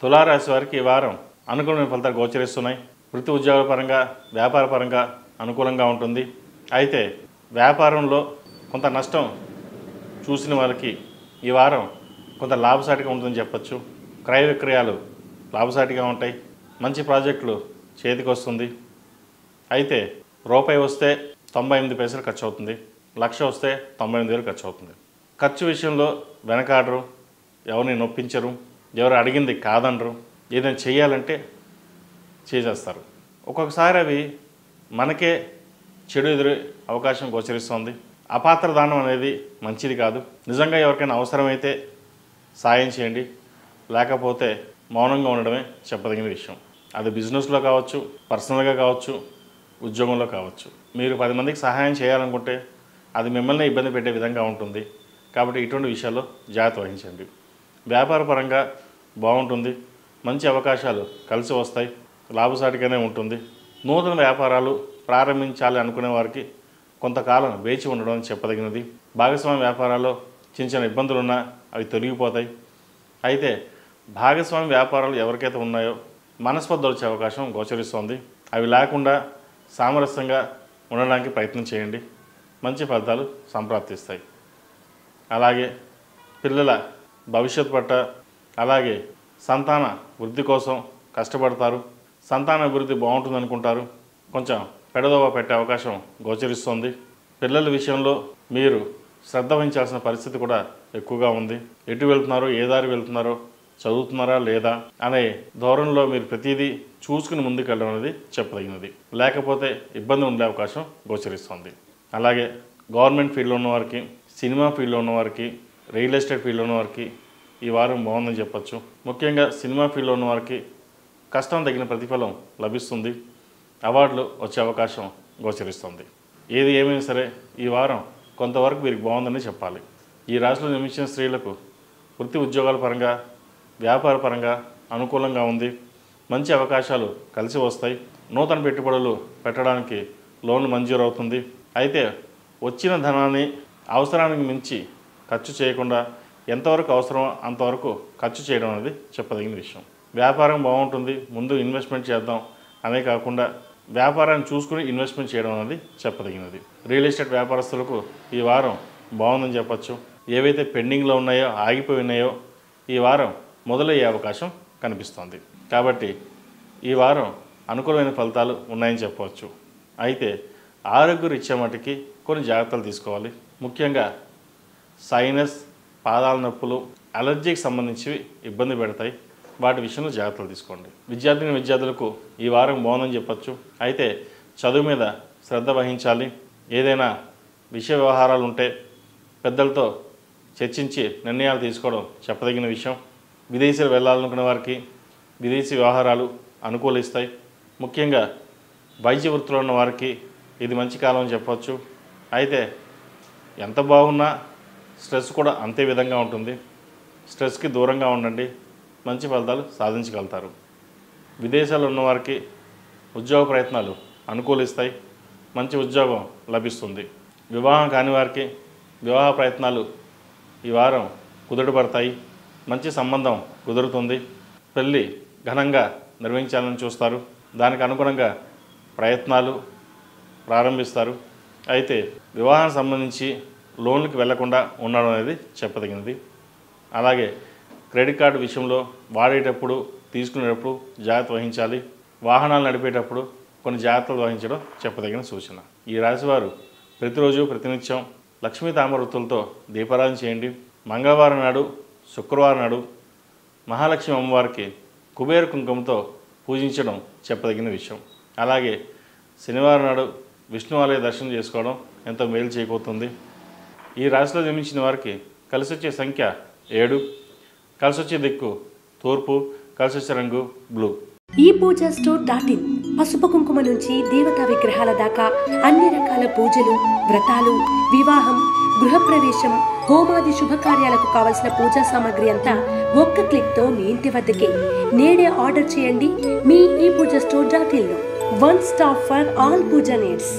తులారాశి వారికి ఈ వారం అనుకూలమైన ఫలితాలు గోచరిస్తున్నాయి. వృత్తి ఉద్యోగాల పరంగా, వ్యాపార పరంగా అనుకూలంగా ఉంటుంది. అయితే వ్యాపారంలో కొంత నష్టం చూసిన వాళ్ళకి ఈ వారం కొంత లాభసాటిగా ఉంటుందని చెప్పచ్చు. క్రయ విక్రయాలు లాభసాటిగా ఉంటాయి. మంచి ప్రాజెక్టులు చేతికి వస్తుంది. అయితే రూపాయి వస్తే 98 పైసలు ఖర్చు అవుతుంది. లక్ష వస్తే 98,000 ఖర్చు అవుతుంది. ఖర్చు విషయంలో వెనకాడరు, ఎవరిని నొప్పించరు, ఎవరు అడిగింది కాదనరు. ఏదైనా చేయాలంటే చేసేస్తారు. ఒక్కొక్కసారి అవి మనకే చెడు ఎదురే అవకాశం గోచరిస్తుంది. అపాత్ర దానం అనేది మంచిది కాదు. నిజంగా ఎవరికైనా అవసరమైతే సాయం చేయండి, లేకపోతే మౌనంగా ఉండడమే చెప్పదగిన విషయం. అది బిజినెస్లో కావచ్చు, పర్సనల్గా కావచ్చు, ఉద్యోగంలో కావచ్చు. మీరు 10 మందికి సహాయం చేయాలనుకుంటే అది మిమ్మల్ని ఇబ్బంది పెట్టే విధంగా ఉంటుంది. కాబట్టి ఇటువంటి విషయాల్లో జాగ్రత్త వహించండి. వ్యాపార పరంగా బాగుంటుంది. మంచి అవకాశాలు కలిసి వస్తాయి. లాభసాటిగానే ఉంటుంది. నూతన వ్యాపారాలు ప్రారంభించాలి అనుకునే వారికి కొంతకాలం వేచి ఉండడం చెప్పదగినది. భాగస్వామ్య వ్యాపారాల్లో చిన్న చిన్న ఇబ్బందులున్నా అవి తొలగిపోతాయి. అయితే భాగస్వామ్య వ్యాపారాలు ఎవరికైతే ఉన్నాయో మనస్పర్ధలు వచ్చే అవకాశం గోచరిస్తోంది. అవి లేకుండా సామరస్యంగా ఉండడానికి ప్రయత్నం చేయండి. మంచి ఫలితాలు సంప్రాప్తిస్తాయి. అలాగే పిల్లల భవిష్యత్తు పట్ల, అలాగే సంతాన వృద్ధి కోసం కష్టపడతారు. సంతాన అభివృద్ధి బాగుంటుంది అనుకుంటారు. కొంచెం పెడదోవ పెట్టే అవకాశం గోచరిస్తుంది. పిల్లల విషయంలో మీరు శ్రద్ధ వహించాల్సిన పరిస్థితి కూడా ఎక్కువగా ఉంది. ఎటు వెళ్తున్నారో, ఏ దారి వెళ్తున్నారో, చదువుతున్నారా లేదా అనే ధోరణిలో మీరు ప్రతిదీ చూసుకుని ముందుకు వెళ్ళడం అనేది చెప్పదగినది. లేకపోతే ఇబ్బంది ఉండే అవకాశం గోచరిస్తుంది. అలాగే గవర్నమెంట్ ఫీల్డ్లో ఉన్నవారికి, సినిమా ఫీల్డ్లో ఉన్నవారికి, రియల్ ఎస్టేట్ ఫీల్డ్లో ఉన్నవారికి ఈ వారం బాగుందని చెప్పచ్చు. ముఖ్యంగా సినిమా ఫీల్డ్లో ఉన్నవారికి కష్టం తగిన ప్రతిఫలం లభిస్తుంది. అవార్డులు వచ్చే అవకాశం గోచరిస్తుంది. ఏది ఏమైనా సరే ఈ వారం కొంతవరకు వీరికి బాగుందని చెప్పాలి. ఈ రాశిలో జన్మించిన స్త్రీలకు వృత్తి ఉద్యోగాల పరంగా, వ్యాపార పరంగా అనుకూలంగా ఉంది. మంచి అవకాశాలు కలిసి వస్తాయి. నూతన పెట్టుబడులు పెట్టడానికి లోన్లు మంజూరు అవుతుంది. అయితే వచ్చిన ధనాన్ని అవసరానికి మించి ఖర్చు చేయకుండా ఎంతవరకు అవసరమో అంతవరకు ఖర్చు చేయడం అనేది చెప్పదగిన విషయం. వ్యాపారం బాగుంటుంది. ముందు ఇన్వెస్ట్మెంట్ చేద్దాం అనే కాకుండా వ్యాపారాన్ని చూసుకుని ఇన్వెస్ట్మెంట్ చేయడం అనేది చెప్పదగినది. రియల్ ఎస్టేట్ వ్యాపారస్తులకు ఈ వారం బాగుందని చెప్పచ్చు. ఏవైతే పెండింగ్లో ఉన్నాయో, ఆగిపోయి ఉన్నాయో ఈ వారం మొదలయ్యే అవకాశం కనిపిస్తోంది. కాబట్టి ఈ వారం అనుకూలమైన ఫలితాలు ఉన్నాయని చెప్పవచ్చు. అయితే ఆరోగ్యరీత్యా మటుకి కొన్ని జాగ్రత్తలు తీసుకోవాలి. ముఖ్యంగా సైనస్, పాదాల నొప్పులు, అలర్జీకి సంబంధించి ఇబ్బంది పెడతాయి. వాటి విషయంలో జాగ్రత్తలు తీసుకోండి. విద్యార్థులకు ఈ వారం బాగుందని చెప్పచ్చు. అయితే చదువు మీద శ్రద్ధ వహించాలి. ఏదైనా విషయ వ్యవహారాలు ఉంటే పెద్దలతో చర్చించి నిర్ణయాలు తీసుకోవడం చెప్పదగిన విషయం. విదేశాలు వెళ్ళాలనుకునే వారికి విదేశీ వ్యవహారాలు అనుకూలిస్తాయి. ముఖ్యంగా వైద్య వృత్తిలో ఉన్న వారికి ఇది మంచి కాలం అని చెప్పవచ్చు. అయితే ఎంత బాగున్నా స్ట్రెస్ కూడా అంతే విధంగా ఉంటుంది. స్ట్రెస్కి దూరంగా ఉండండి. మంచి ఫలితాలు సాధించగలుగుతారు. విదేశాల్లో ఉన్నవారికి ఉద్యోగ ప్రయత్నాలు అనుకూలిస్తాయి. మంచి ఉద్యోగం లభిస్తుంది. వివాహం కాని వారికి వివాహ ప్రయత్నాలు ఈ వారం కుదుటపడతాయి. మంచి సంబంధం కుదురుతుంది. పెళ్ళి ఘనంగా నిర్వహించాలని చూస్తారు. దానికి అనుగుణంగా ప్రయత్నాలు ప్రారంభిస్తారు. అయితే వివాహానికి సంబంధించి లోన్లకు వెళ్లకుండా ఉండడం అనేది చెప్పదగినది. అలాగే క్రెడిట్ కార్డు విషయంలో వాడేటప్పుడు, తీసుకునేటప్పుడు జాగ్రత్త వహించాలి. వాహనాలు నడిపేటప్పుడు కొన్ని జాగ్రత్తలు వహించడం చెప్పదగిన సూచన. ఈ రాశివారు ప్రతిరోజు ప్రతినిత్యం లక్ష్మీ తామరవృత్తులతో దీపారాధన చేయండి. మంగళవారం నాడు, శుక్రవారం నాడు మహాలక్ష్మి అమ్మవారికి కుబేర కుంకుమతో పూజించడం చెప్పదగిన విషయం. అలాగే శనివారం నాడు విష్ణు ఆలయ దర్శనం చేసుకోవడం ఎంతో మేలు చేకూరుతుంది. ఈ రాశిలో జన్మించిన వారికి కలిసి వచ్చే సంఖ్య 7, కలిసి వచ్చే దిక్కు తూర్పు, కలిసి వచ్చే రంగు బ్లూ. ePoojaStore.in పసుపు కుంకుమ నుంచి దేవతా విగ్రహాల దాకా అన్ని రకాల పూజలు, వ్రతాలు, వివాహం, గృహప్రవేశం, హోమాది శుభకార్యాలకు కావలసిన పూజా సామాగ్రి అంతా ఒక్క క్లిక్తో మీ ఇంటి వద్దకే. నేడే ఆర్డర్ చేయండి మీ ePoojaStore.in లో. One stop for all puja needs.